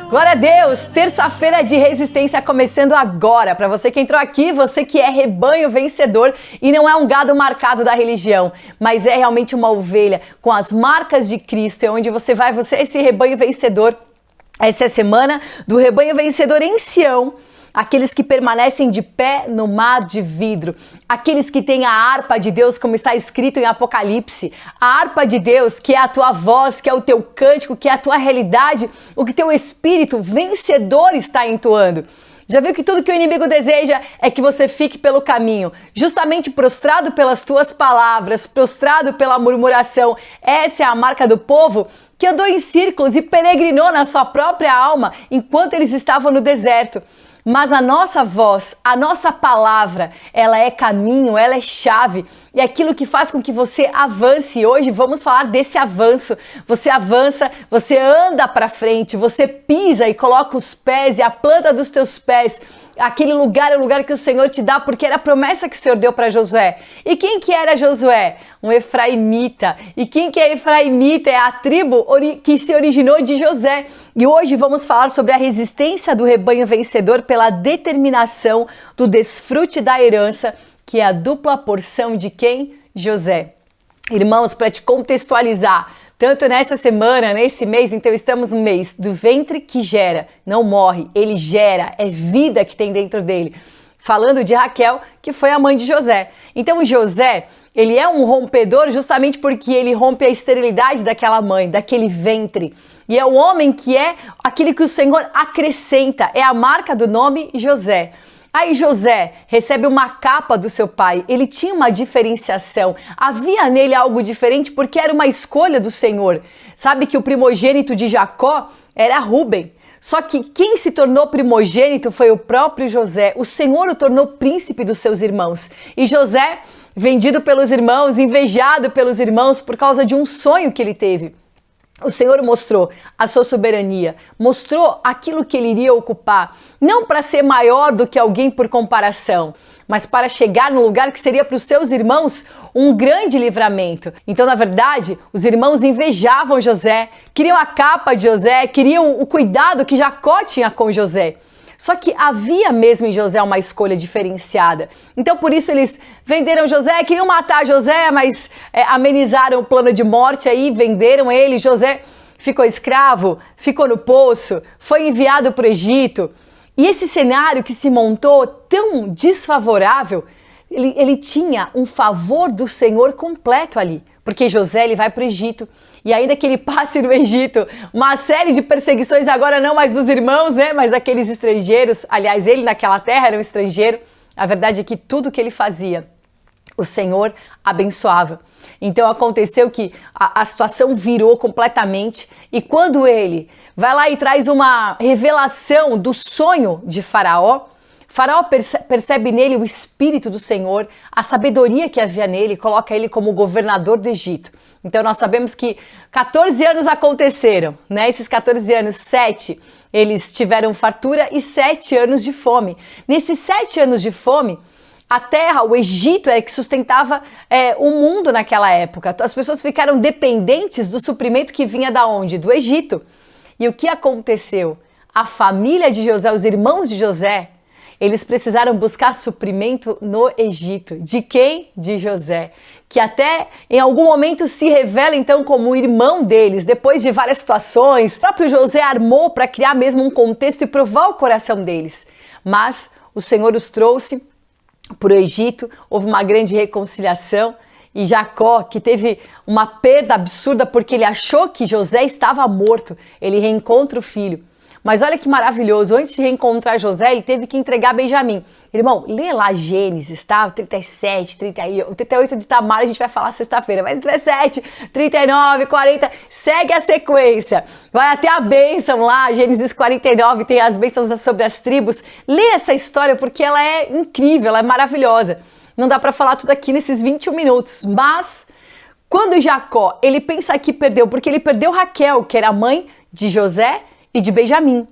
Glória a Deus! Terça-feira de resistência começando agora. Para você que entrou aqui, você que é rebanho vencedor e não é um gado marcado da religião, mas é realmente uma ovelha com as marcas de Cristo, é onde você vai, você é esse rebanho vencedor. Essa é a semana do rebanho vencedor em Sião. Aqueles que permanecem de pé no mar de vidro, aqueles que têm a harpa de Deus, como está escrito em Apocalipse, a harpa de Deus, que é a tua voz, que é o teu cântico, que é a tua realidade, o que teu espírito vencedor está entoando. Já viu que tudo que o inimigo deseja é que você fique pelo caminho, justamente prostrado pelas tuas palavras, prostrado pela murmuração. Essa é a marca do povo que andou em círculos e peregrinou na sua própria alma enquanto eles estavam no deserto. Mas a nossa voz, a nossa palavra, ela é caminho, ela é chave. E é aquilo que faz com que você avance. E hoje vamos falar desse avanço. Você avança, você anda para frente, você pisa e coloca os pés e a planta dos teus pés. Aquele lugar é o lugar que o Senhor te dá, porque era a promessa que o Senhor deu para Josué. E quem que era Josué? Um efraimita. E quem que é efraimita? É a tribo que se originou de José. E hoje vamos falar sobre a resistência do rebanho vencedor pela determinação do desfrute da herança, que é a dupla porção de quem? José. Irmãos, para te contextualizar, tanto nessa semana, nesse mês, então estamos no mês do ventre que gera, não morre, ele gera, é vida que tem dentro dele. Falando de Raquel, que foi a mãe de José. Então o José, ele é um rompedor justamente porque ele rompe a esterilidade daquela mãe, daquele ventre. E é o homem que é aquele que o Senhor acrescenta, é a marca do nome José. Aí José recebe uma capa do seu pai, ele tinha uma diferenciação, havia nele algo diferente porque era uma escolha do Senhor. Sabe que o primogênito de Jacó era Rúben, só que quem se tornou primogênito foi o próprio José. O Senhor o tornou príncipe dos seus irmãos. E José, vendido pelos irmãos, invejado pelos irmãos por causa de um sonho que ele teve. O Senhor mostrou a sua soberania, mostrou aquilo que ele iria ocupar, não para ser maior do que alguém por comparação, mas para chegar no lugar que seria para os seus irmãos um grande livramento. Então, na verdade, os irmãos invejavam José, queriam a capa de José, queriam o cuidado que Jacó tinha com José. Só que havia mesmo em José uma escolha diferenciada. Então, por isso eles venderam José, queriam matar José, mas amenizaram o plano de morte aí, venderam ele. José ficou escravo, ficou no poço, foi enviado para o Egito. E esse cenário que se montou tão desfavorável, ele tinha um favor do Senhor completo ali. Porque José ele vai para o Egito e ainda que ele passe no Egito uma série de perseguições, agora não mais dos irmãos, né, mas daqueles estrangeiros. Aliás, ele naquela terra era um estrangeiro. A verdade é que tudo que ele fazia, o Senhor abençoava. Então aconteceu que a situação virou completamente e quando ele vai lá e traz uma revelação do sonho de Faraó, Faraó percebe nele o Espírito do Senhor, a sabedoria que havia nele, coloca ele como governador do Egito. Então nós sabemos que 14 anos aconteceram, né? Esses 14 anos, 7 eles tiveram fartura e 7 anos de fome. Nesses 7 anos de fome, a terra, o Egito é que sustentava o mundo naquela época. As pessoas ficaram dependentes do suprimento que vinha da onde? Do Egito. E o que aconteceu? A família de José, os irmãos de José, eles precisaram buscar suprimento no Egito. De quem? De José, que até em algum momento se revela então como o irmão deles, depois de várias situações. O próprio José armou para criar mesmo um contexto e provar o coração deles. Mas o Senhor os trouxe para o Egito, houve uma grande reconciliação e Jacó, que teve uma perda absurda porque ele achou que José estava morto, ele reencontra o filho. Mas olha que maravilhoso, antes de reencontrar José, ele teve que entregar Benjamim. Irmão, lê lá Gênesis, tá? 37, 38, 38 de Tamar, a gente vai falar sexta-feira, mas 37, 39, 40, segue a sequência. Vai até a bênção lá, Gênesis 49, tem as bênçãos sobre as tribos. Lê essa história porque ela é incrível, ela é maravilhosa. Não dá para falar tudo aqui nesses 21 minutos, mas quando Jacó, ele pensa que perdeu, porque ele perdeu Raquel, que era a mãe de José e de Benjamim.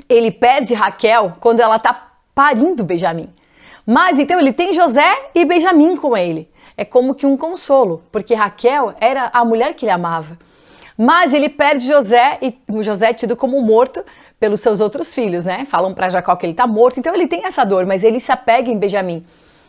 Ele perde Raquel quando ela está parindo Benjamim. Mas então ele tem José e Benjamim com ele. é como que um consolo, porque Raquel era a mulher que ele amava. Mas ele perde José, e José é tido como morto pelos seus outros filhos, né? Falam para Jacó que ele está morto, então ele tem essa dor, mas ele se apega em Benjamim.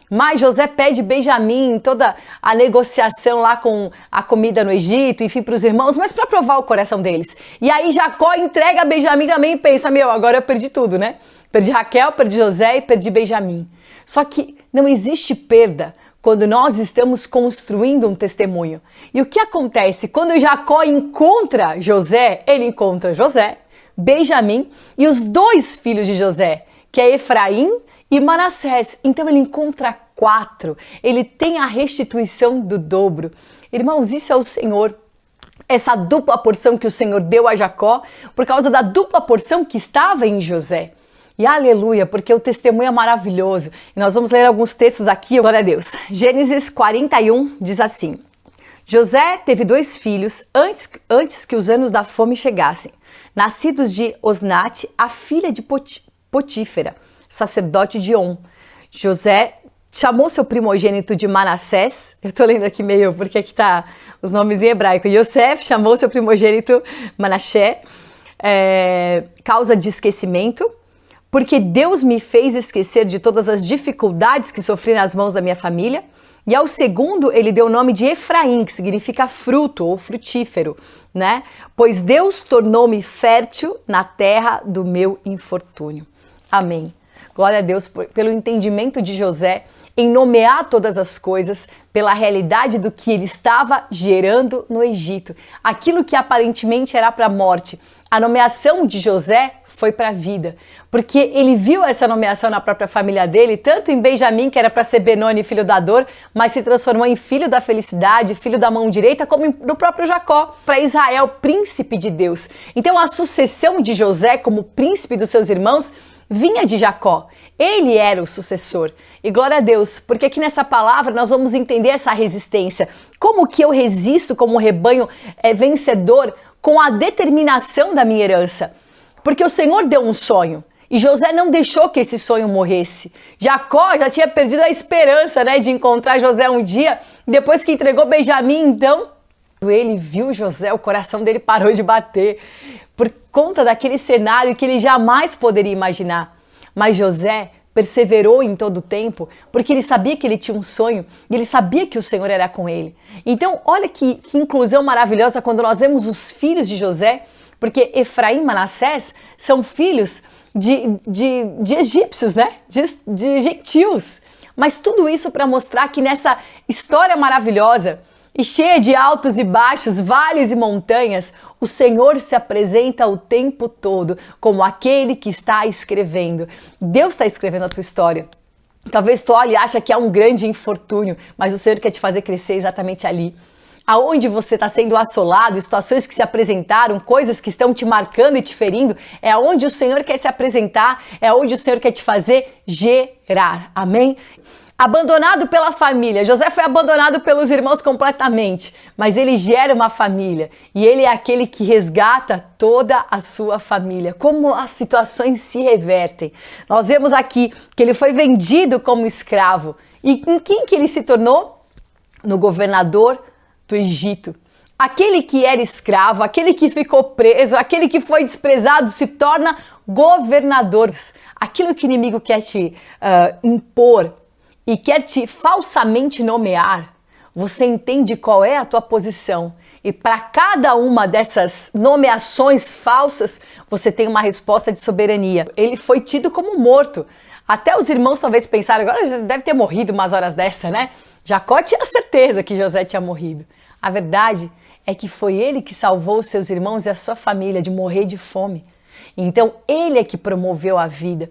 Mas José pede Benjamim, toda a negociação lá com a comida no Egito, enfim, para os irmãos, mas para provar o coração deles. E aí Jacó entrega Benjamim também e pensa, agora eu perdi tudo, né? Perdi Raquel, perdi José e perdi Benjamim. Só que não existe perda quando nós estamos construindo um testemunho. E o que acontece? Quando Jacó encontra José, ele encontra José, Benjamim e os 2 filhos de José, que é Efraim e Manassés. Então ele encontra 4. Ele tem a restituição do dobro. Irmãos, isso é o Senhor. Essa dupla porção que o Senhor deu a Jacó, por causa da dupla porção que estava em José. E aleluia, porque o testemunho é maravilhoso. E nós vamos ler alguns textos aqui, glória a Deus. Gênesis 41 diz assim: José teve 2 filhos antes que os anos da fome chegassem, nascidos de Osnate, a filha de Potífera, sacerdote de On. José chamou seu primogênito de Manassés, eu tô lendo aqui meio porque aqui tá os nomes em hebraico. Yosef chamou seu primogênito Manassé, causa de esquecimento, porque Deus me fez esquecer de todas as dificuldades que sofri nas mãos da minha família. E ao segundo ele deu o nome de Efraim, que significa fruto ou frutífero, né? Pois Deus tornou-me fértil na terra do meu infortúnio. Amém. Glória a Deus pelo entendimento de José em nomear todas as coisas pela realidade do que ele estava gerando no Egito. Aquilo que aparentemente era para a morte, a nomeação de José foi para a vida, porque ele viu essa nomeação na própria família dele, tanto em Benjamim, que era para ser Benoni, filho da dor, mas se transformou em filho da felicidade, filho da mão direita, como do próprio Jacó, para Israel, príncipe de Deus. Então a sucessão de José como príncipe dos seus irmãos vinha de Jacó. Ele era o sucessor. E glória a Deus, porque aqui nessa palavra nós vamos entender essa resistência. Como que eu resisto como rebanho vencedor com a determinação da minha herança? Porque o Senhor deu um sonho e José não deixou que esse sonho morresse. Jacó já tinha perdido a esperança, né, de encontrar José um dia. Depois que entregou Benjamim, então, ele viu José, o coração dele parou de bater por conta daquele cenário que ele jamais poderia imaginar. Mas José perseverou em todo o tempo, porque ele sabia que ele tinha um sonho e ele sabia que o Senhor era com ele. Então, olha que inclusão maravilhosa quando nós vemos os filhos de José, porque Efraim e Manassés são filhos de egípcios, né? De gentios. Mas tudo isso para mostrar que nessa história maravilhosa e cheia de altos e baixos, vales e montanhas, o Senhor se apresenta o tempo todo como aquele que está escrevendo. Deus está escrevendo a tua história. Talvez tu olhe e ache que é um grande infortúnio, mas o Senhor quer te fazer crescer exatamente ali. Aonde você está sendo assolado, situações que se apresentaram, coisas que estão te marcando e te ferindo, é aonde o Senhor quer se apresentar, é aonde o Senhor quer te fazer gerar. Amém? Abandonado pela família, José foi abandonado pelos irmãos completamente, mas ele gera uma família e ele é aquele que resgata toda a sua família. Como as situações se revertem. Nós vemos aqui que ele foi vendido como escravo e em quem que ele se tornou? No governador do Egito. Aquele que era escravo, aquele que ficou preso, aquele que foi desprezado se torna governador. Aquilo que o inimigo quer te impor e quer te falsamente nomear, você entende qual é a tua posição. E para cada uma dessas nomeações falsas, você tem uma resposta de soberania. Ele foi tido como morto. Até os irmãos talvez pensaram, agora já deve ter morrido umas horas dessa, né? Jacó tinha certeza que José tinha morrido. A verdade é que foi ele que salvou os seus irmãos e a sua família de morrer de fome. Então, ele é que promoveu a vida.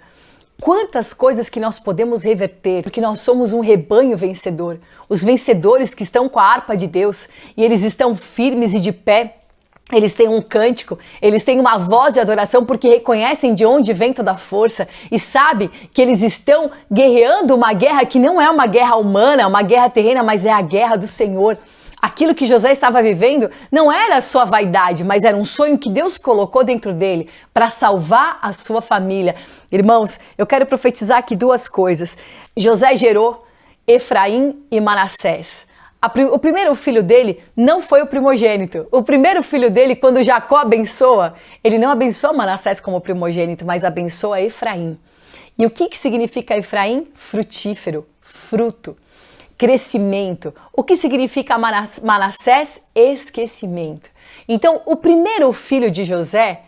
Quantas coisas que nós podemos reverter, porque nós somos um rebanho vencedor. Os vencedores que estão com a harpa de Deus e eles estão firmes e de pé. Eles têm um cântico, eles têm uma voz de adoração porque reconhecem de onde vem toda a força e sabem que eles estão guerreando uma guerra que não é uma guerra humana, uma guerra terrena, mas é a guerra do Senhor. Aquilo que José estava vivendo não era sua vaidade, mas era um sonho que Deus colocou dentro dele para salvar a sua família. Irmãos, eu quero profetizar aqui duas coisas. José gerou Efraim e Manassés. O primeiro filho dele não foi o primogênito. O primeiro filho dele, quando Jacó abençoa, ele não abençoa Manassés como primogênito, mas abençoa Efraim. E o que significa Efraim? Frutífero, fruto, crescimento. O que significa Manassés? Esquecimento. Então, o primeiro filho de José,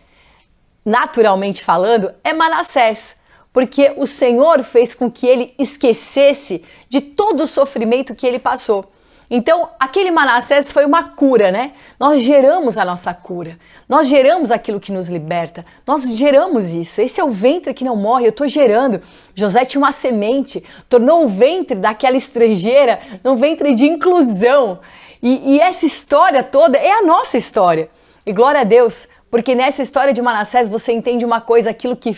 naturalmente falando, é Manassés, porque o Senhor fez com que ele esquecesse de todo o sofrimento que ele passou. Então, aquele Manassés foi uma cura, né? Nós geramos a nossa cura, nós geramos aquilo que nos liberta, nós geramos isso. Esse é o ventre que não morre, eu estou gerando. José tinha uma semente, tornou o ventre daquela estrangeira um ventre de inclusão. E essa história toda é a nossa história. E glória a Deus, porque nessa história de Manassés você entende uma coisa, aquilo que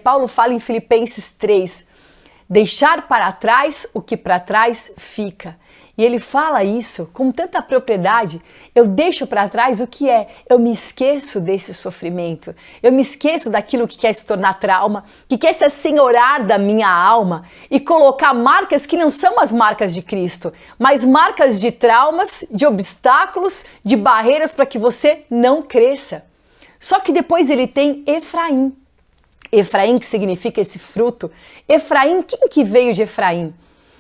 Paulo fala em Filipenses 3. Deixar para trás o que para trás fica. E ele fala isso com tanta propriedade. Eu deixo para trás o que é. Eu me esqueço desse sofrimento. Eu me esqueço daquilo que quer se tornar trauma, que quer se assenhorar da minha alma e colocar marcas que não são as marcas de Cristo, mas marcas de traumas, de obstáculos, de barreiras para que você não cresça. Só que depois ele tem Efraim. Efraim, que significa esse fruto. Efraim, quem que veio de Efraim?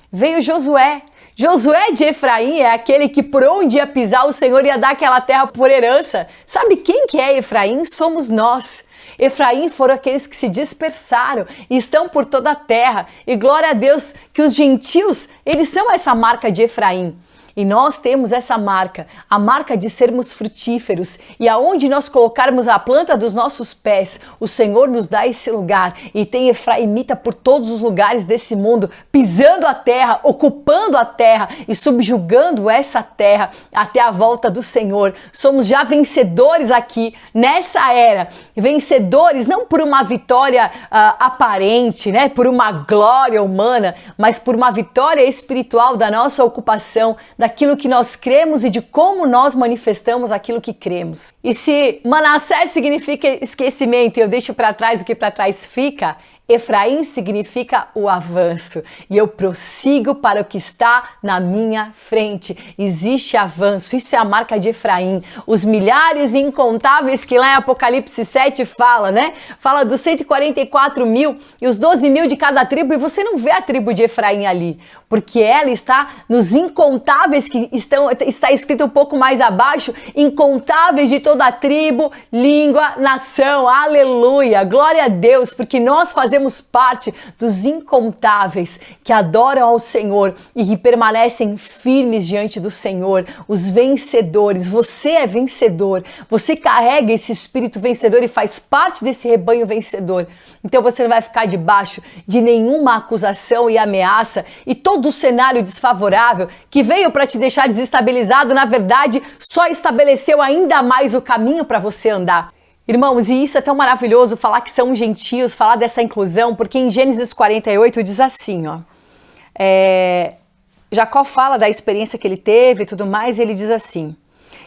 Veio Josué. Josué de Efraim é aquele que por onde ia pisar o Senhor ia dar aquela terra por herança. Sabe quem que é Efraim? Somos nós. Efraim foram aqueles que se dispersaram e estão por toda a terra. E glória a Deus que os gentios, eles são essa marca de Efraim. E nós temos essa marca, a marca de sermos frutíferos. E aonde nós colocarmos a planta dos nossos pés, o Senhor nos dá esse lugar. E tem efraimita por todos os lugares desse mundo, pisando a terra, ocupando a terra e subjugando essa terra até a volta do Senhor. Somos já vencedores aqui, nessa era. Vencedores não por uma vitória aparente, né? Por uma glória humana, mas por uma vitória espiritual da nossa ocupação, daquilo que nós cremos e de como nós manifestamos aquilo que cremos. E se Manassés significa esquecimento e eu deixo para trás o que para trás fica, Efraim significa o avanço e eu prossigo para o que está na minha frente. Existe avanço, isso é a marca de Efraim. Os milhares e incontáveis que lá em Apocalipse 7 fala, né? Fala dos 144 mil e os 12 mil de cada tribo e você não vê a tribo de Efraim ali, porque ela está nos incontáveis que está escrito um pouco mais abaixo, incontáveis de toda a tribo, língua, nação. Aleluia, glória a Deus, porque nós fazemos parte dos incontáveis que adoram ao Senhor e que permanecem firmes diante do Senhor, os vencedores. Você é vencedor, você carrega esse espírito vencedor e faz parte desse rebanho vencedor. Então você não vai ficar debaixo de nenhuma acusação e ameaça e todo o cenário desfavorável que veio para te deixar desestabilizado, na verdade, só estabeleceu ainda mais o caminho para você andar. Irmãos, e isso é tão maravilhoso falar que são gentios, falar dessa inclusão, porque em Gênesis 48 diz assim, ó, Jacó fala da experiência que ele teve e tudo mais, e ele diz assim,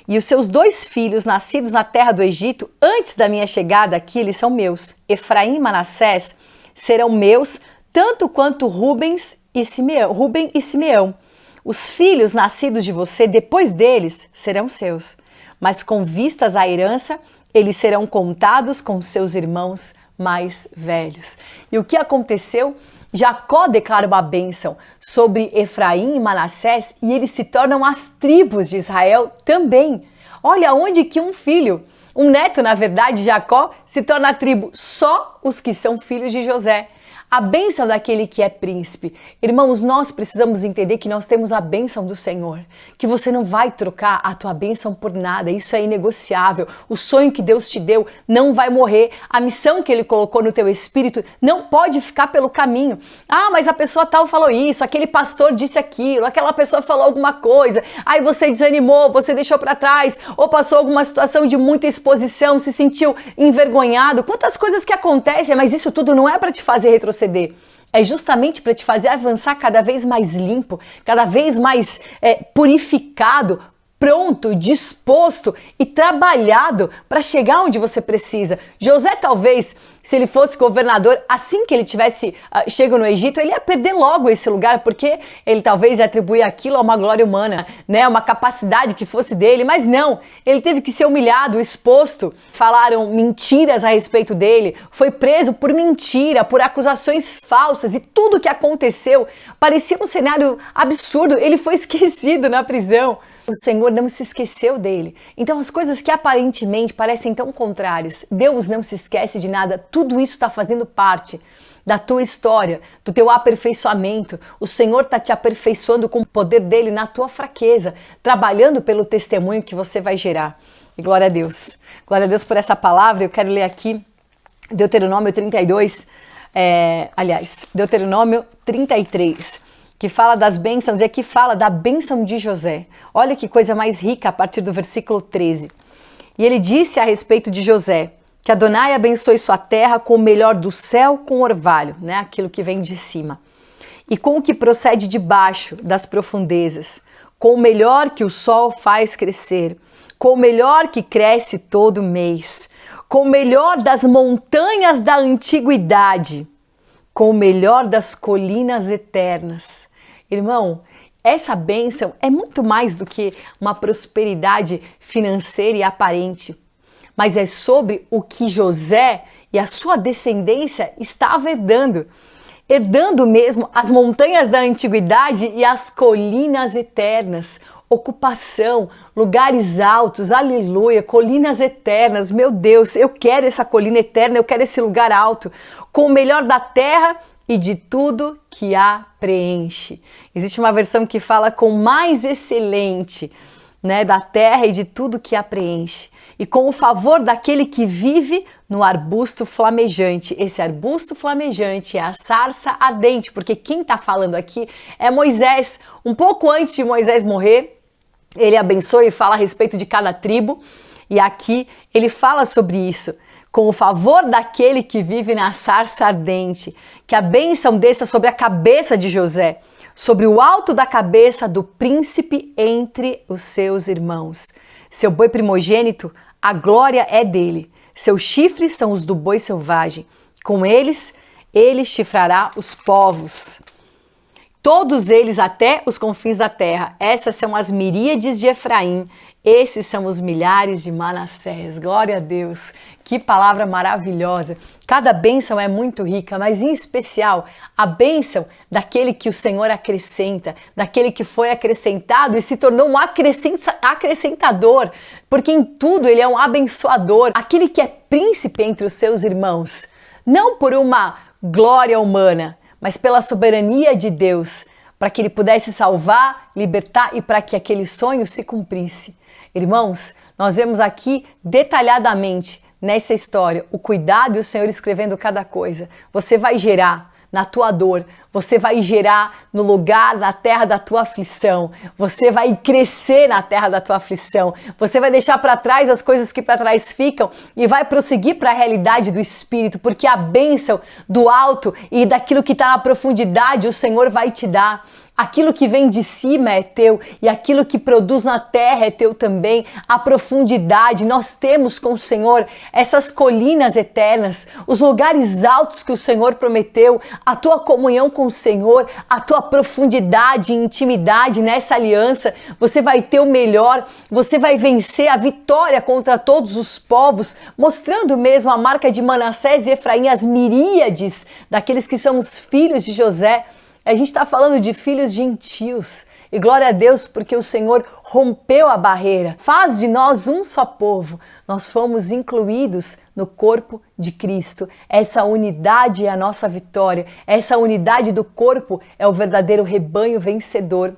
e os seus 2 filhos nascidos na terra do Egito, antes da minha chegada aqui, eles são meus, Efraim e Manassés serão meus, tanto quanto Rúben e Simeão. Os filhos nascidos de você depois deles serão seus, mas com vistas à herança, eles serão contados com seus irmãos mais velhos. E o que aconteceu? Jacó declara uma bênção sobre Efraim e Manassés e eles se tornam as tribos de Israel também. Olha onde que um filho, um neto na verdade, Jacó, se torna a tribo, só os que são filhos de José. A bênção daquele que é príncipe. Irmãos, nós precisamos entender que nós temos a bênção do Senhor, que você não vai trocar a tua bênção por nada, isso é inegociável. O sonho que Deus te deu não vai morrer, a missão que Ele colocou no teu espírito não pode ficar pelo caminho. Ah, mas a pessoa tal falou isso, aquele pastor disse aquilo, aquela pessoa falou alguma coisa, aí você desanimou, você deixou para trás, ou passou alguma situação de muita exposição, se sentiu envergonhado. Quantas coisas que acontecem, mas isso tudo não é para te fazer retroceder. É justamente para te fazer avançar cada vez mais limpo, cada vez mais purificado pronto, disposto e trabalhado para chegar onde você precisa. José, talvez, se ele fosse governador, assim que ele tivesse chego no Egito, ele ia perder logo esse lugar, porque ele talvez ia atribuir aquilo a uma glória humana, né? Uma capacidade que fosse dele, mas não. Ele teve que ser humilhado, exposto. Falaram mentiras a respeito dele, foi preso por mentira, por acusações falsas, e tudo que aconteceu parecia um cenário absurdo. Ele foi esquecido na prisão. O Senhor não se esqueceu dele. Então as coisas que aparentemente parecem tão contrárias, Deus não se esquece de nada. Tudo isso está fazendo parte da tua história, do teu aperfeiçoamento. O Senhor está te aperfeiçoando com o poder dele na tua fraqueza, trabalhando pelo testemunho que você vai gerar. E glória a Deus. Glória a Deus por essa palavra. Eu quero ler aqui Deuteronômio 32, Deuteronômio 33. Que fala das bênçãos, e aqui fala da bênção de José. Olha que coisa mais rica a partir do versículo 13. E ele disse a respeito de José, que Adonai abençoe sua terra com o melhor do céu com orvalho, né? Aquilo que vem de cima, e com o que procede de baixo das profundezas, com o melhor que o sol faz crescer, com o melhor que cresce todo mês, com o melhor das montanhas da antiguidade, com o melhor das colinas eternas. Irmão, essa bênção é muito mais do que uma prosperidade financeira e aparente, mas é sobre o que José e a sua descendência estavam herdando mesmo as montanhas da antiguidade e as colinas eternas, ocupação, lugares altos, aleluia, colinas eternas. Meu Deus, eu quero essa colina eterna, eu quero esse lugar alto, com o melhor da terra e de tudo que a preenche. Existe uma versão que fala com o mais excelente, né, da terra e de tudo que a preenche. E com o favor daquele que vive no arbusto flamejante. Esse arbusto flamejante é a sarça ardente, porque quem está falando aqui é Moisés. Um pouco antes de Moisés morrer, ele abençoa e fala a respeito de cada tribo. E aqui ele fala sobre isso. Com o favor daquele que vive na sarça ardente, que a bênção desça sobre a cabeça de José, sobre o alto da cabeça do príncipe entre os seus irmãos. Seu boi primogênito, a glória é dele. Seus chifres são os do boi selvagem. Com eles, ele chifrará os povos. Todos eles até os confins da terra. Essas são as miríades de Efraim. Esses são os milhares de Manassés. Glória a Deus. Que palavra maravilhosa. Cada bênção é muito rica, mas em especial a bênção daquele que o Senhor acrescenta, daquele que foi acrescentado e se tornou um acrescentador, porque em tudo ele é um abençoador, aquele que é príncipe entre os seus irmãos, não por uma glória humana, mas pela soberania de Deus, para que ele pudesse salvar, libertar e para que aquele sonho se cumprisse. Irmãos, nós vemos aqui detalhadamente nessa história o cuidado e o Senhor escrevendo cada coisa. Você vai gerar na tua dor, você vai gerar no lugar, na terra da tua aflição, você vai crescer na terra da tua aflição, você vai deixar para trás as coisas que para trás ficam e vai prosseguir para a realidade do Espírito, porque a bênção do alto e daquilo que está na profundidade o Senhor vai te dar. Aquilo que vem de cima é teu e aquilo que produz na terra é teu também. A profundidade, nós temos com o Senhor essas colinas eternas, os lugares altos que o Senhor prometeu, a tua comunhão com o Senhor, a tua profundidade e intimidade nessa aliança. Você vai ter o melhor, você vai vencer a vitória contra todos os povos, mostrando mesmo a marca de Manassés e Efraim, as miríades daqueles que são os filhos de José. A gente está falando de filhos gentios. E glória a Deus porque o Senhor rompeu a barreira. Faz de nós um só povo. Nós fomos incluídos no corpo de Cristo. Essa unidade é a nossa vitória. Essa unidade do corpo é o verdadeiro rebanho vencedor.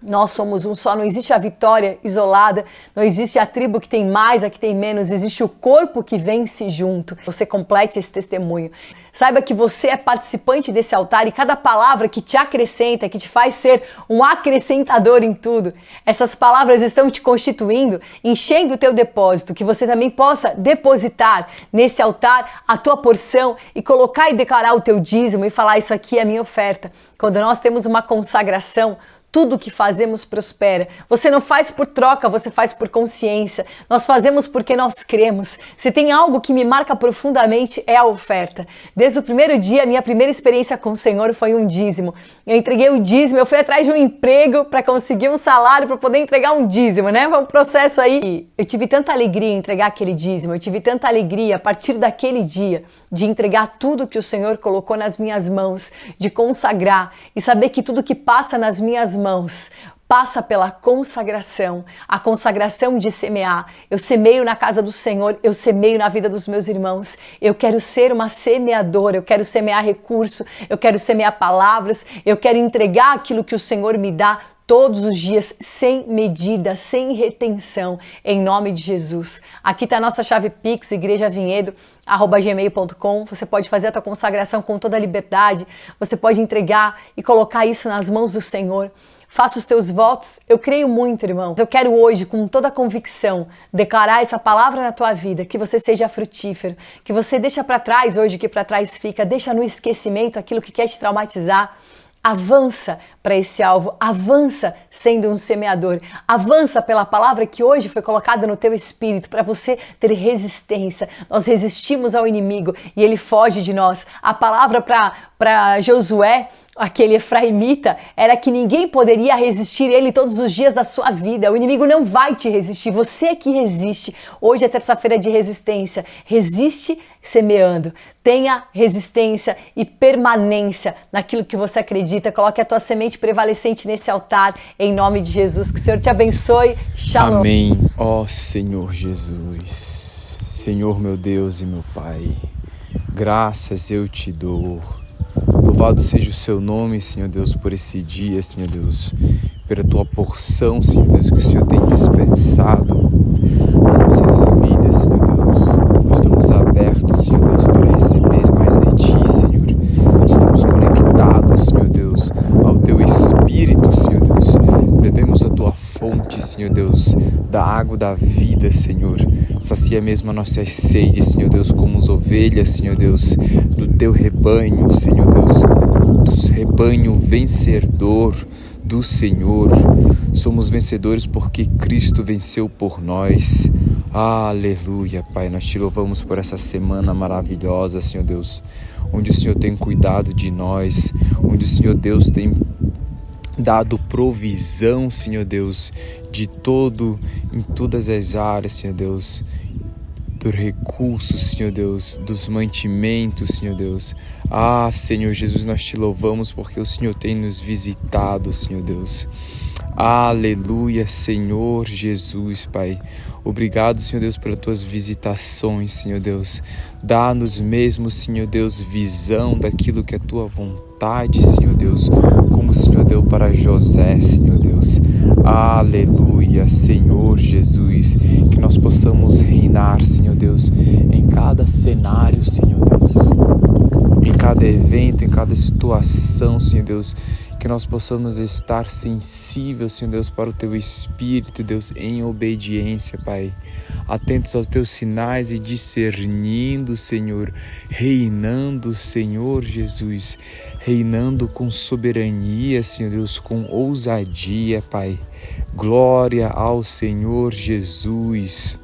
Nós somos um só, não existe a vitória isolada, não existe a tribo que tem mais, a que tem menos, existe o corpo que vence junto. Você complete esse testemunho. Saiba que você é participante desse altar e cada palavra que te acrescenta, que te faz ser um acrescentador em tudo, essas palavras estão te constituindo, enchendo o teu depósito, que você também possa depositar nesse altar a tua porção e colocar e declarar o teu dízimo e falar: isso aqui é a minha oferta. Quando nós temos uma consagração, tudo que fazemos prospera. Você não faz por troca, você faz por consciência. Nós fazemos porque nós cremos. Se tem algo que me marca profundamente é a oferta. Desde o primeiro dia, a minha primeira experiência com o Senhor foi um dízimo. Eu entreguei o dízimo, eu fui atrás de um emprego para conseguir um salário para poder entregar um dízimo, né? Foi um processo aí. Eu tive tanta alegria em entregar aquele dízimo, eu tive tanta alegria a partir daquele dia de entregar tudo que o Senhor colocou nas minhas mãos, de consagrar e saber que tudo que passa nas minhas mãos passa pela consagração, a consagração de semear. Eu semeio na casa do Senhor, eu semeio na vida dos meus irmãos. Eu quero ser uma semeadora, eu quero semear recurso, eu quero semear palavras, eu quero entregar aquilo que o Senhor me dá todos os dias, sem medida, sem retenção, em nome de Jesus. Aqui está a nossa chave Pix, igrejavinhedo@gmail.com. Você pode fazer a tua consagração com toda a liberdade, você pode entregar e colocar isso nas mãos do Senhor. Faça os teus votos. Eu creio muito, irmão. Eu quero hoje, com toda a convicção, declarar essa palavra na tua vida, que você seja frutífero, que você deixa para trás hoje o que para trás fica, deixa no esquecimento aquilo que quer te traumatizar. Avança para esse alvo, avança sendo um semeador, avança pela palavra que hoje foi colocada no teu espírito para você ter resistência. Nós resistimos ao inimigo e ele foge de nós. A palavra para Josué, aquele efraimita, era que ninguém poderia resistir ele todos os dias da sua vida. O inimigo não vai te resistir, você é que resiste. Hoje é terça-feira de resistência. Resiste semeando. Tenha resistência e permanência naquilo que você acredita. Coloque a tua semente prevalecente nesse altar, em nome de Jesus. Que o Senhor te abençoe. Shalom. Amém. Ó Senhor Jesus, Senhor meu Deus e meu Pai, graças eu te dou. Louvado seja o seu nome, Senhor Deus, por esse dia, Senhor Deus, pela tua porção, Senhor Deus, que o Senhor tem dispensado às nossas vidas, Senhor Deus. Nós estamos abertos, Senhor Deus, para receber mais de ti, Senhor. Estamos conectados, Senhor Deus, ao teu Espírito, Senhor Deus. Bebemos a tua fonte, Senhor Deus, da água da vida, Senhor. Sacia mesmo a nossa sede, Senhor Deus, como as ovelhas, Senhor Deus, do teu rebanho, Senhor Deus, do rebanho vencedor do Senhor. Somos vencedores porque Cristo venceu por nós. Aleluia, Pai. Nós te louvamos por essa semana maravilhosa, Senhor Deus, onde o Senhor tem cuidado de nós, onde o Senhor Deus tem dado provisão, Senhor Deus, em todas as áreas, Senhor Deus, dos recursos, Senhor Deus, dos mantimentos, Senhor Deus. Senhor Jesus, nós te louvamos porque o Senhor tem nos visitado, Senhor Deus. Aleluia, Senhor Jesus, Pai. Obrigado, Senhor Deus, pelas tuas visitações, Senhor Deus. Dá-nos mesmo, Senhor Deus, visão daquilo que é a tua vontade, Senhor Deus, como o Senhor deu para José, Senhor Deus. Aleluia, Senhor Jesus, que nós possamos reinar, Senhor Deus, em cada cenário, Senhor Deus, em cada evento, em cada situação, Senhor Deus, que nós possamos estar sensíveis, Senhor Deus, para o Teu Espírito, Deus, em obediência, Pai. Atentos aos Teus sinais e discernindo, Senhor, reinando, Senhor Jesus, reinando com soberania, Senhor Deus, com ousadia, Pai. Glória ao Senhor Jesus.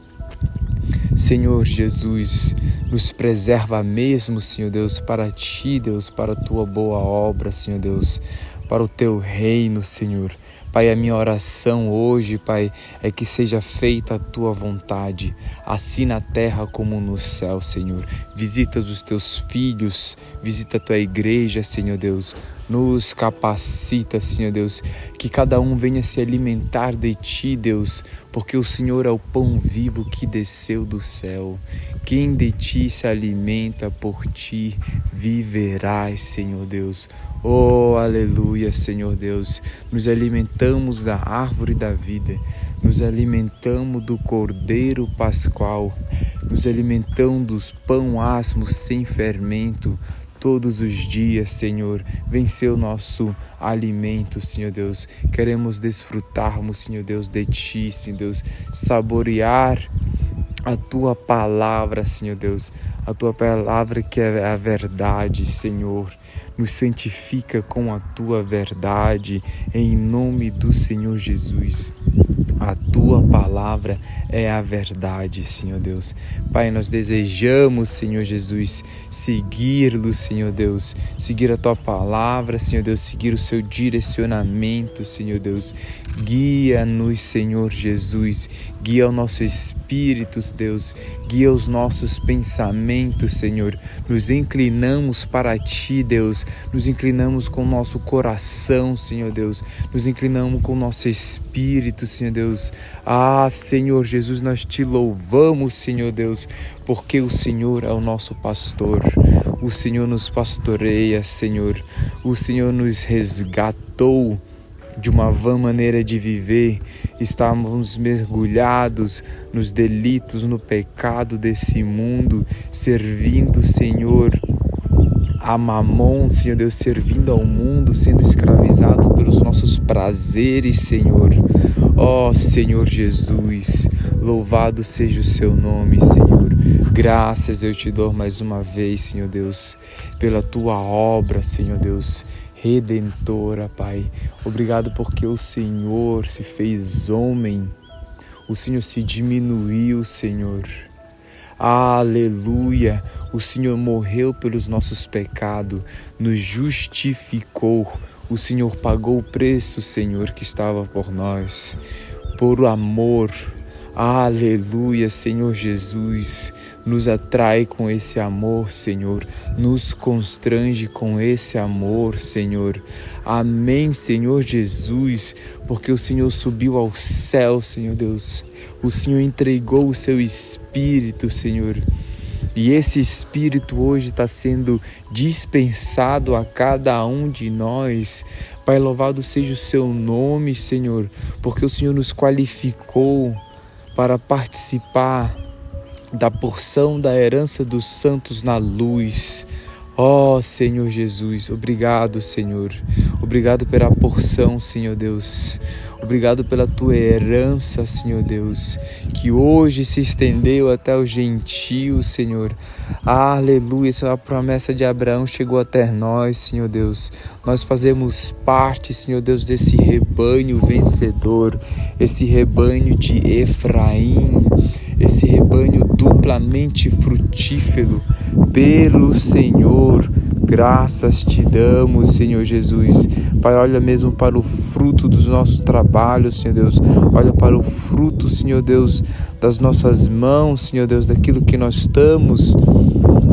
Senhor Jesus, nos preserva mesmo, Senhor Deus, para Ti, Deus, para a Tua boa obra, Senhor Deus, para o Teu reino, Senhor. Pai, a minha oração hoje, Pai, é que seja feita a Tua vontade, assim na terra como no céu, Senhor. Visita os Teus filhos, visita a Tua igreja, Senhor Deus. Nos capacita, Senhor Deus, que cada um venha se alimentar de Ti, Deus, porque o Senhor é o pão vivo que desceu do céu. Quem de Ti se alimenta, por Ti viverás, Senhor Deus. Oh, aleluia, Senhor Deus. Nos alimentamos da árvore da vida, nos alimentamos do Cordeiro Pascual, nos alimentamos do pão asmo sem fermento, todos os dias, Senhor. Vencer o nosso alimento, Senhor Deus. Queremos desfrutarmos, Senhor Deus, de Ti, Senhor Deus. Saborear a Tua palavra, Senhor Deus. A Tua palavra que é a verdade, Senhor. nos santifica com a tua verdade, em nome do Senhor Jesus. A tua palavra é a verdade, Senhor Deus. Pai, nós desejamos, Senhor Jesus, segui-lo, Senhor Deus, seguir a tua palavra, Senhor Deus, seguir o seu direcionamento, Senhor Deus. Guia-nos, Senhor Jesus, guia o nosso espírito, Deus, guia os nossos pensamentos, Senhor. Nos inclinamos para ti, Deus, nos inclinamos com o nosso coração, Senhor Deus, nos inclinamos com o nosso espírito, Senhor Deus. Ah, Senhor Jesus, nós te louvamos, Senhor Deus, porque o Senhor é o nosso pastor, o Senhor nos pastoreia, Senhor, o Senhor nos resgatou de uma vã maneira de viver. Estávamos mergulhados nos delitos, no pecado desse mundo, servindo, Senhor, a Mamon, Senhor Deus, servindo ao mundo, sendo escravizado pelos nossos prazeres, Senhor. Ó Senhor Jesus, louvado seja o seu nome, Senhor. Graças eu te dou mais uma vez, Senhor Deus, pela tua obra, Senhor Deus, redentora, Pai. Obrigado porque o Senhor se fez homem, o Senhor se diminuiu, Senhor. Aleluia! O Senhor morreu pelos nossos pecados, nos justificou. O Senhor pagou o preço, Senhor, que estava por nós, por amor. Aleluia, Senhor Jesus, nos atrai com esse amor, Senhor, nos constrange com esse amor, Senhor. Amém, Senhor Jesus, porque o Senhor subiu ao céu, Senhor Deus. O Senhor entregou o seu Espírito, Senhor. E esse Espírito hoje está sendo dispensado a cada um de nós. Pai, louvado seja o seu nome, Senhor, porque o Senhor nos qualificou para participar da porção da herança dos santos na luz. Ó Senhor Jesus, obrigado, Senhor. Obrigado pela porção, Senhor Deus. Obrigado pela tua herança, Senhor Deus, que hoje se estendeu até os gentios, Senhor. Aleluia, essa é a promessa de Abraão chegou até nós, Senhor Deus. Nós fazemos parte, Senhor Deus, desse rebanho vencedor, esse rebanho de Efraim, esse rebanho duplamente frutífero pelo Senhor. Graças te damos, Senhor Jesus. Pai, olha mesmo para o fruto dos nossos trabalhos, Senhor Deus. Olha para o fruto, Senhor Deus, das nossas mãos, Senhor Deus, daquilo que nós estamos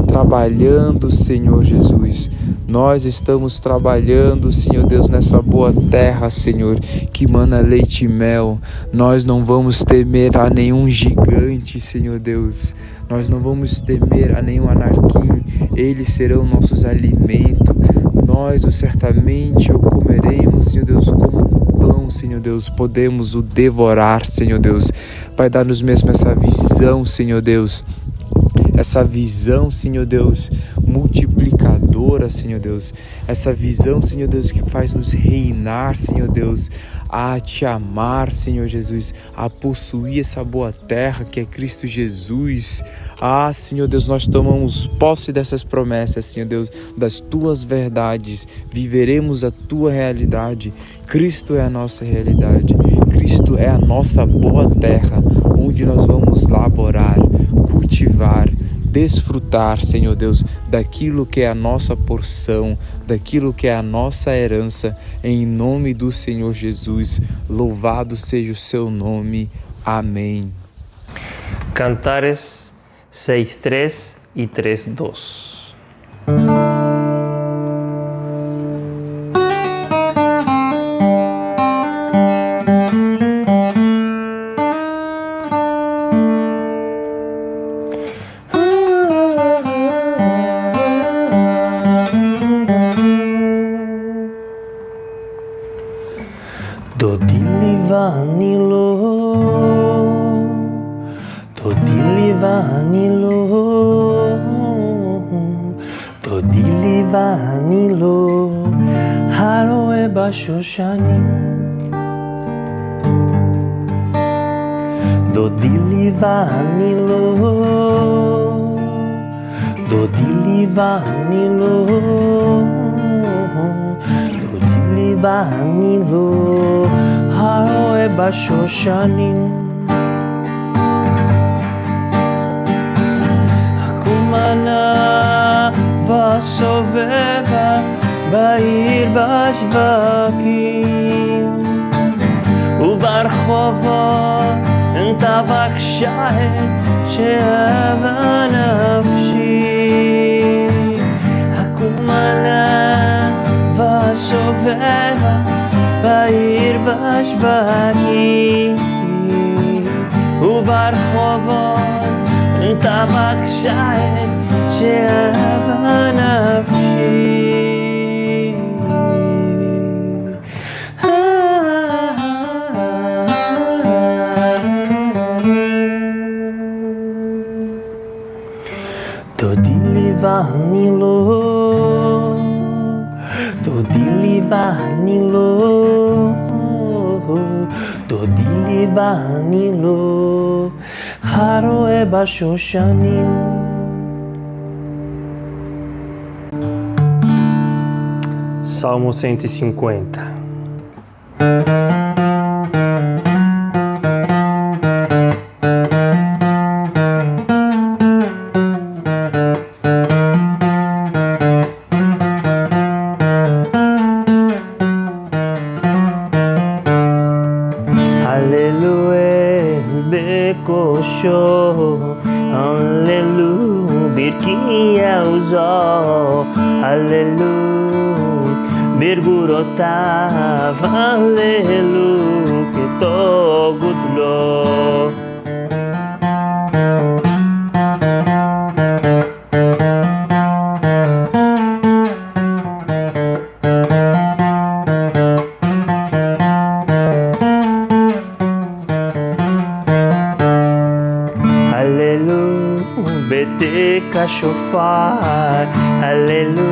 trabalhando, Senhor Jesus. Nós estamos trabalhando, Senhor Deus, nessa boa terra, Senhor, que mana leite e mel. Nós não vamos temer a nenhum gigante, Senhor Deus. Nós não vamos temer a nenhum anarquim. Eles serão nossos alimentos. Nós certamente o comeremos, Senhor Deus, como pão, Senhor Deus. Podemos o devorar, Senhor Deus. Pai, dá-nos mesmo essa visão, Senhor Deus. Essa visão, Senhor Deus, multiplicadora, Senhor Deus. Essa visão, Senhor Deus, que faz nos reinar, Senhor Deus, a te amar, Senhor Jesus, a possuir essa boa terra que é Cristo Jesus. Ah, Senhor Deus, nós tomamos posse dessas promessas, Senhor Deus, das tuas verdades. Viveremos a tua realidade. Cristo é a nossa realidade. Cristo é a nossa boa terra, onde nós vamos laborar, cultivar, desfrutar, Senhor Deus, daquilo que é a nossa porção, daquilo que é a nossa herança, em nome do Senhor Jesus. Louvado seja o seu nome. Amém. Cantares 6:3 e 3:2. Vanilo, haroe bashoshani. Dodili vanilo, dodili vanilo, דודי לי ואני לו, הרואה בשושנים. הקומנה וסובבה בעיר בשווקים, וברחובות תבקשה את שאהבה נפשי. הקומנה וסובבה בעיר בשווקים, וברחובות תבקשה את שאהבה נפשי. דודי לי ואני לו, דודי לי ואני לו, דודי לי ואני לו, הרואה בשושנים. Salmo 150. Hallelujah, birkia uzo, Hallelujah, birgurotav, Hallelujah, ketogut lo. בתק השופר, הללו,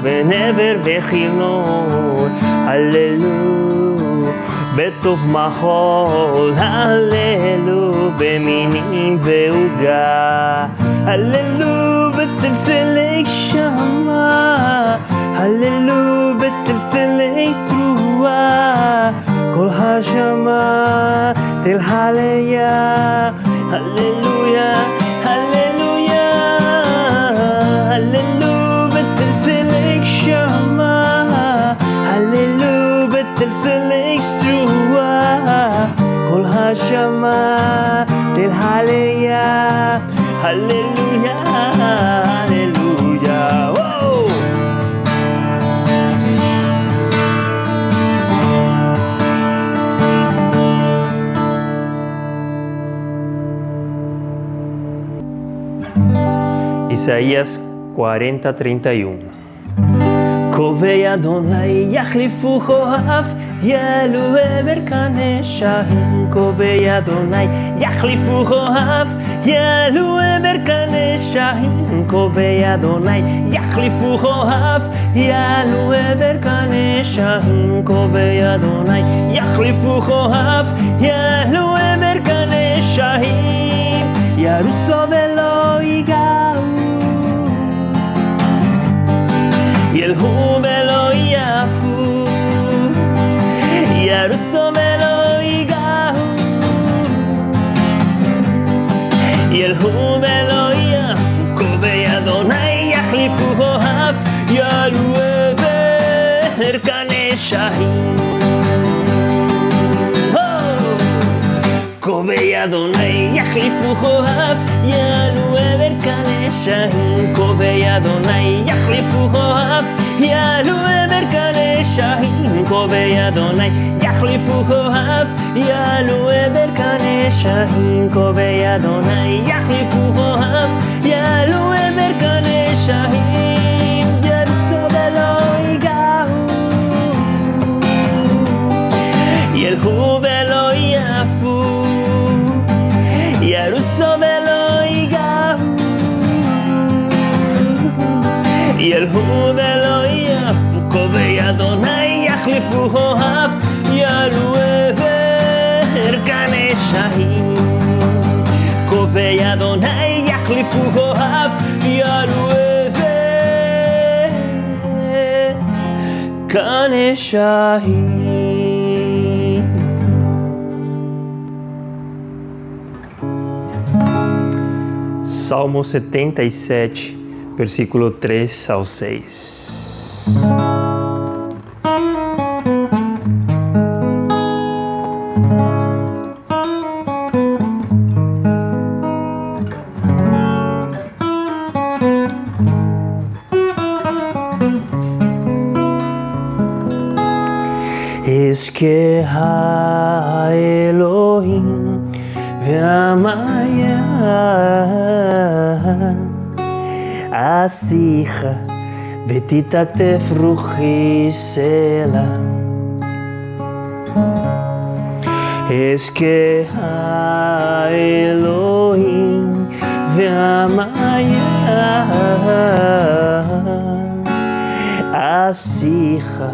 בנבר וחילול, הללו, בטוב מחול, הללו, במינים ועוגה, הללו, בצלצלי שמה, הללו, בצלצלי תרועה, כל השמה תלהליה, הללויה, הללויה, הללו בצלצלי שמה, הללו בצלצלי תרועה, כל השמה תלהליה, הללויה, הללויה. Isaías 40:31. Kovei Adonai yachlifu hoav, yalu ever kaneshahim. Kovei Adonai yachlifu hoav, yalu ever kaneshahim. Kovei Adonai yachlifu hoav, yalu ever kaneshahim. Kovei Adonai yachlifu hoav, yalu ever kaneshahim. Yaruso velo igau, ילכו ולא יעפו, ירוסו ולא ייגעו, ילכו ולא יעפו, קובעי אדוני יחליפו אוהב, יעלו עבר כנשאים. קובעי אדוני יחליפו אוהב, יעלו עבר כנשאים. קובעי אדוני יחליפו אוהב, יעלו עבר כנשאים. קובעי אדוני יחליפו אוהב, יעלו עבר כנשאים. קובעי אדוני יחליפו אוהב, יעלו עבר כנשאים. ירוסו ולא ייגעו, ילכו ולא יעפו, ירוסו ולא ייגעו, ילכו ולא יעפו. קובעי אדוני יחליפו אוהב, יעלו עבר כנשאים. קובעי אדוני יחליפו אוהב, יעלו עבר Kaneshahim. Salmo 77, versículo 3 ao 6. Es que Elohim ve'amaya asicha v'titatef ruchi sela. Es que Elohim ve'amaya asicha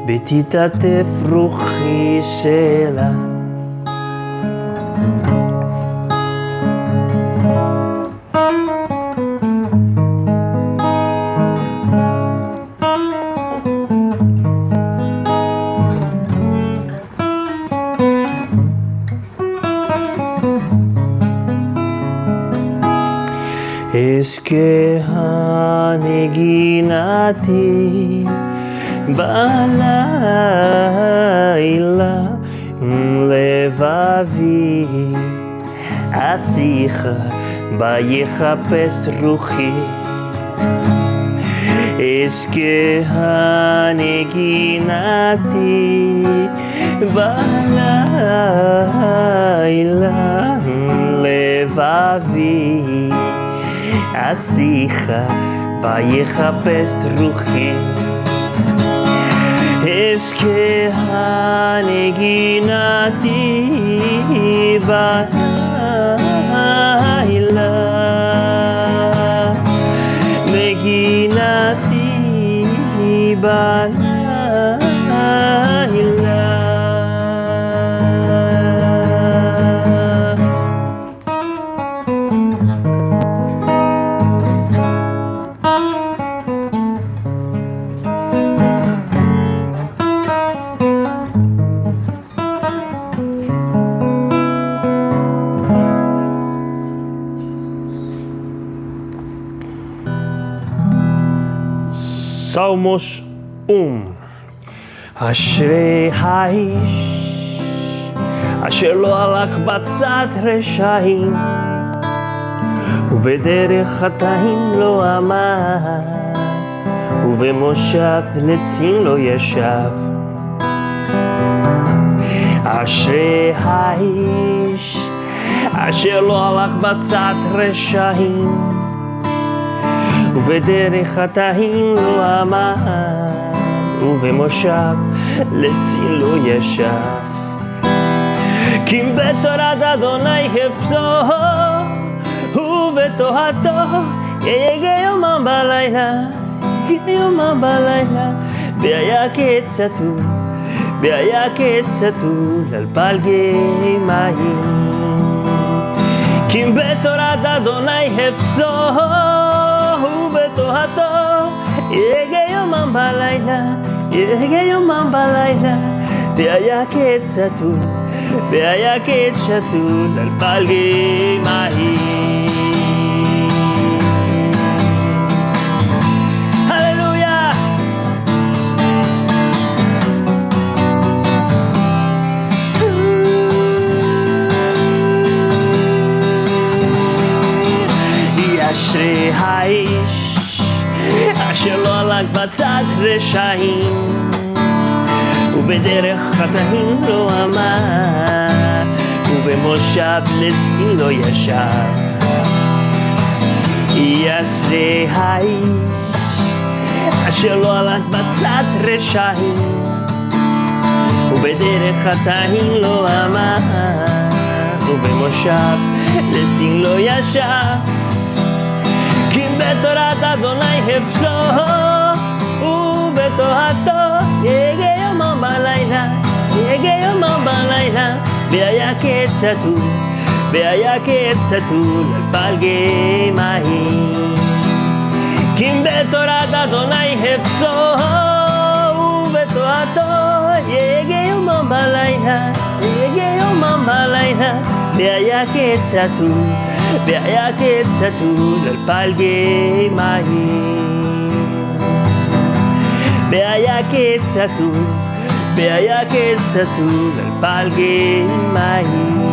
v'titatef ruchi sela. Es que haneginati balayla levavi asicha vayechapes ruchi. Es que haneginati balayla levavi asicha vayechapes ruchi. Es que haneginati balayla neginati balayla. Salmos 1. Ashrei haish asher lo halach batzat reshaim ובדרך חטאים לא עמד ובמושב לצים לא ישב. אשרי האיש אשר לא הלך בצד רשעים ובדרך חטאים לא עמד ובמושב לצים לא ישב. כי בתורת אדוני חפצו ובתורתו יהיה יומם בלילה, יומם בלילה. והיה כצאתו, והיה כצאתו על פלגי מים. כי בתורת אדוני חפצו ובתורתו יהיה יומם בלילה, יהיה יומם בלילה. והיה כצאתו, והיה כצאתו על פלגי מים. אשרי האיש אשר לא הלך בצד רשעים ובדרך חטאים לא עמד ובמושב לצים לא ישב. אשרי האיש אשר לא הלך בצד רשעים ובדרך חטאים לא עמד ובמושב לצים לא ישב. כי בתורת אדוני חפצו ובתורתו יהיה יומם בלילה, יהיה יומם בלילה. והיה כצאתו, והיה כצאתו על פלגי מים. כי בתורת אדוני חפצו Ato yege umambalayla yege umambalayla beayakit sa tu lalpalge mahi beayakit sa tu lalpalge mahi